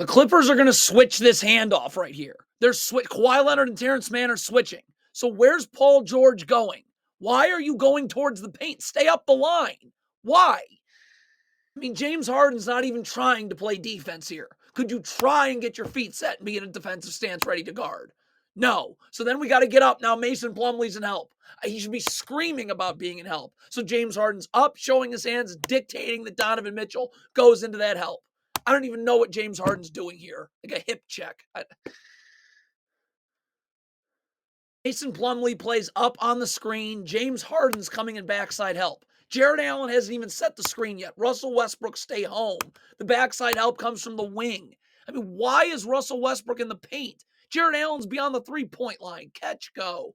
The Clippers are going to switch this handoff right here. Kawhi Leonard and Terrence Mann are switching. So where's Paul George going? Why are you going towards the paint? Stay up the line. Why? I mean, James Harden's not even trying to play defense here. Could you try and get your feet set and be in a defensive stance ready to guard? No. So then we got to get up. Now Mason Plumlee's in help. He should be screaming about being in help. So James Harden's up, showing his hands, dictating that Donovan Mitchell goes into that help. I don't even know what James Harden's doing here. Like a hip check. Mason Plumlee plays up on the screen. James Harden's coming in backside help. Jared Allen hasn't even set the screen yet. Russell Westbrook stay home. The backside help comes from the wing. I mean, why is Russell Westbrook in the paint? Jared Allen's beyond the three-point line. Catch, go.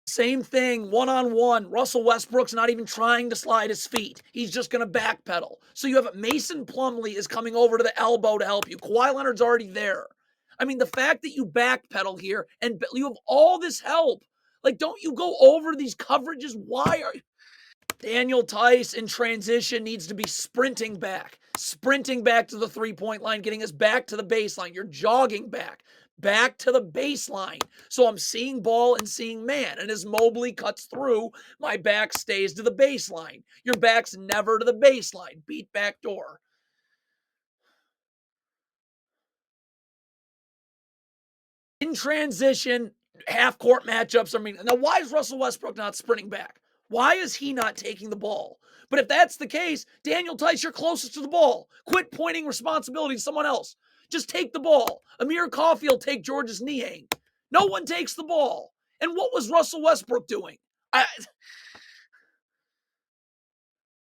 Same thing, one-on-one. Russell Westbrook's not even trying to slide his feet. He's just going to backpedal. So you have Mason Plumlee is coming over to the elbow to help you. Kawhi Leonard's already there. I mean, the fact that you backpedal here and you have all this help. Like, don't you go over these coverages? Why are you? Daniel Tice in transition needs to be sprinting back to the three-point line, getting us back to the baseline. You're jogging back to the baseline. So I'm seeing ball and seeing man. And as Mobley cuts through, my back stays to the baseline. Your back's never to the baseline. Beat back door. In transition, half-court matchups. I mean, now why is Russell Westbrook not sprinting back? Why is he not taking the ball? But if that's the case, Daniel Tice, you're closest to the ball. Quit pointing responsibility to someone else. Just take the ball. Amir Coffey will take George's knee hang. No one takes the ball. And what was Russell Westbrook doing?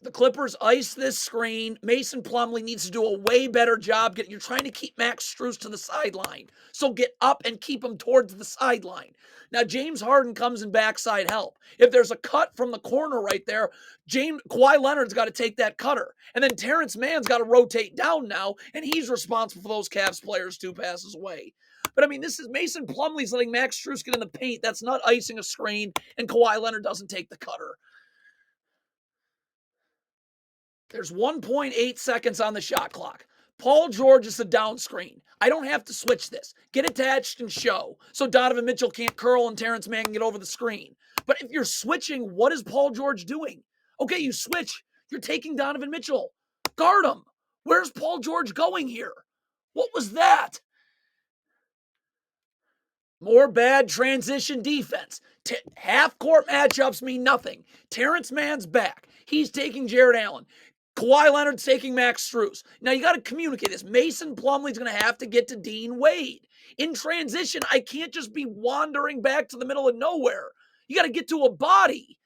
The Clippers ice this screen. Mason Plumlee needs to do a way better job. You're trying to keep Max Strus to the sideline. So get up and keep him towards the sideline. Now, James Harden comes in backside help. If there's a cut from the corner right there, Kawhi Leonard's got to take that cutter. And then Terrence Mann's got to rotate down now, and he's responsible for those Cavs players 2 passes away. But I mean, this is Mason Plumlee's letting Max Strus get in the paint. That's not icing a screen, and Kawhi Leonard doesn't take the cutter. There's 1.8 seconds on the shot clock. Paul George is the down screen. I don't have to switch this. Get attached and show so Donovan Mitchell can't curl and Terrence Mann can get over the screen. But if you're switching, what is Paul George doing? Okay, you switch. You're taking Donovan Mitchell. Guard him. Where's Paul George going here? What was that? More bad transition defense. Half-court matchups mean nothing. Terrence Mann's back. He's taking Jared Allen. Kawhi Leonard's taking Max Strus. Now, you got to communicate this. Mason Plumlee's going to have to get to Dean Wade. In transition, I can't just be wandering back to the middle of nowhere. You got to get to a body.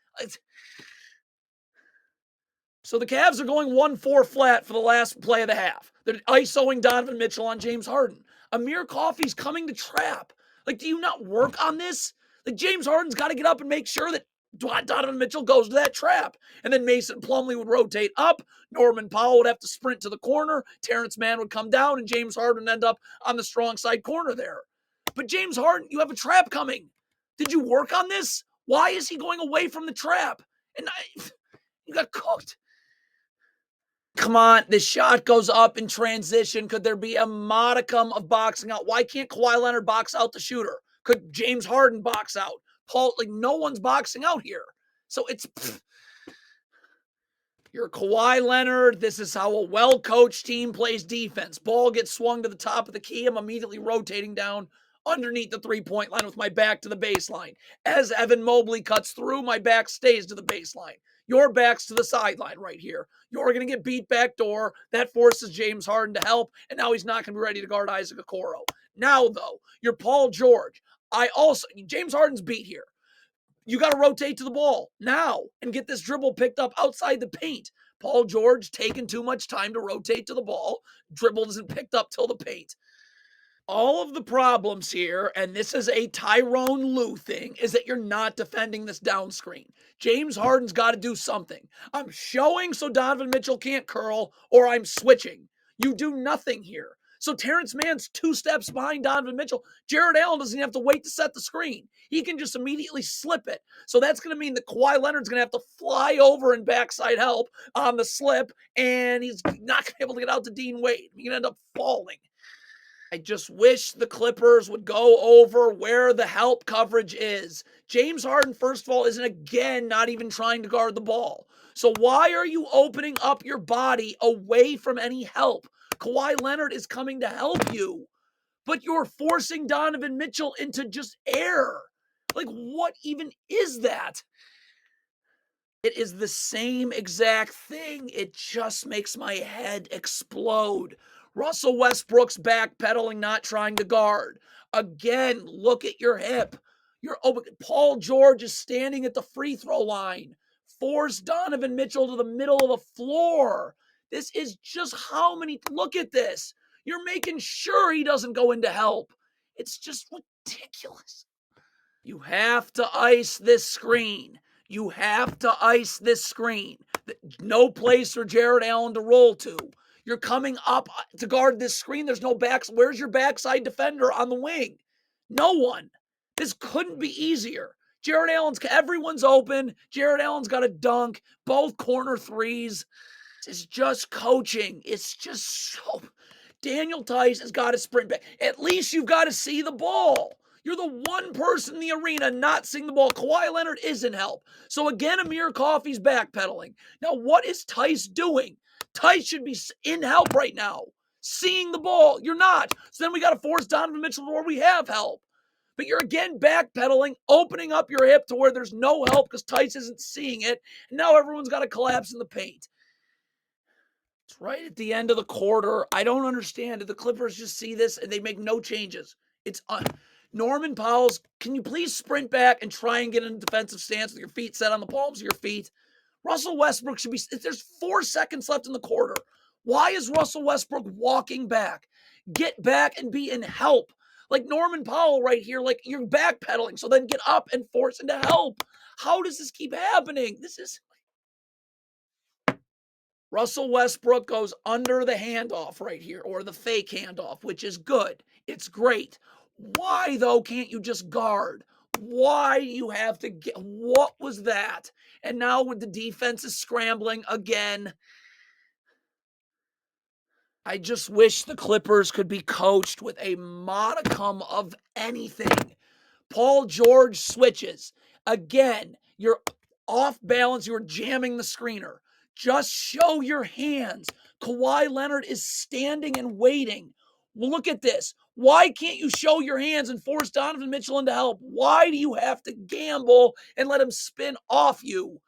So the Cavs are going 1-4 flat for the last play of the half. They're isoing Donovan Mitchell on James Harden. Amir Coffey's coming to trap. Like, do you not work on this? Like, James Harden's got to get up and make sure that Donovan Mitchell goes to that trap. And then Mason Plumlee would rotate up. Norman Powell would have to sprint to the corner. Terrence Mann would come down, and James Harden would end up on the strong side corner there. But James Harden, you have a trap coming. Did you work on this? Why is he going away from the trap? And you got cooked. Come on, the shot goes up in transition. Could there be a modicum of boxing out? Why can't Kawhi Leonard box out the shooter? Could James Harden box out? No one's boxing out here. So it's, you're Kawhi Leonard. This is how a well-coached team plays defense. Ball gets swung to the top of the key. I'm immediately rotating down underneath the three-point line with my back to the baseline. As Evan Mobley cuts through, my back stays to the baseline. Your back's to the sideline right here. You're going to get beat back door. That forces James Harden to help, and now he's not going to be ready to guard Isaac Okoro. Now, though, you're Paul George. James Harden's beat here. You got to rotate to the ball now and get this dribble picked up outside the paint. Paul George taking too much time to rotate to the ball. Dribble isn't picked up till the paint. All of the problems here, and this is a Tyrone Lue thing, is that you're not defending this down screen. James Harden's got to do something. I'm showing so Donovan Mitchell can't curl, or I'm switching. You do nothing here. So Terrence Mann's 2 steps behind Donovan Mitchell. Jared Allen doesn't even have to wait to set the screen. He can just immediately slip it. So that's going to mean that Kawhi Leonard's going to have to fly over and backside help on the slip, and he's not going to be able to get out to Dean Wade. He's going to end up falling. I just wish the Clippers would go over where the help coverage is. James Harden, first of all, isn't again not even trying to guard the ball. So why are you opening up your body away from any help? Kawhi Leonard is coming to help you, but you're forcing Donovan Mitchell into just air. Like, what even is that? It is the same exact thing. It just makes my head explode. Russell Westbrook's backpedaling, not trying to guard. Again, look at your hip. Paul George is standing at the free throw line. Force Donovan Mitchell to the middle of the floor. This is just how many. Look at this. You're making sure he doesn't go into help. It's just ridiculous. You have to ice this screen. You have to ice this screen. No place for Jared Allen to roll to. You're coming up to guard this screen. There's no backs. Where's your backside defender on the wing? No one. This couldn't be easier. Everyone's open. Jared Allen's got a dunk. Both corner threes. It's just coaching. It's just so. Daniel Tice has got to sprint back. At least you've got to see the ball. You're the one person in the arena not seeing the ball. Kawhi Leonard isn't help. So again, Amir Coffey's backpedaling. Now, what is Tice doing? Tice should be in help right now, seeing the ball. You're not. So then we got to force Donovan Mitchell to where we have help. But you're again backpedaling, opening up your hip to where there's no help because Tice isn't seeing it. And now everyone's got to collapse in the paint. It's right at the end of the quarter. I don't understand. Did the Clippers just see this and they make no changes? Norman Powell's, can you please sprint back and try and get in a defensive stance with your feet set on the palms of your feet? Russell Westbrook should be, there's 4 seconds left in the quarter. Why is Russell Westbrook walking back? Get back and be in help. Like Norman Powell right here, like you're backpedaling. So then get up and force into help. How does this keep happening? Russell Westbrook goes under the handoff right here, or the fake handoff, which is good. It's great. Why, though, can't you just guard? Why do you have to get... What was that? And now with the defense is scrambling again. I just wish the Clippers could be coached with a modicum of anything. Paul George switches. Again, you're off balance. You're jamming the screener. Just show your hands. Kawhi Leonard is standing and waiting. Well, look at this. Why can't you show your hands and force Donovan Mitchell into help? Why do you have to gamble and let him spin off you?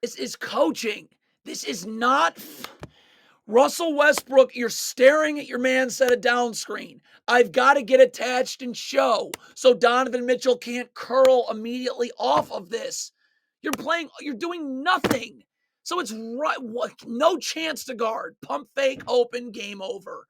This is coaching. This is not... Russell Westbrook, you're staring at your man set a down screen. I've got to get attached and show so Donovan Mitchell can't curl immediately off of this. You're doing nothing. So it's right. No chance to guard. Pump fake, open, game over.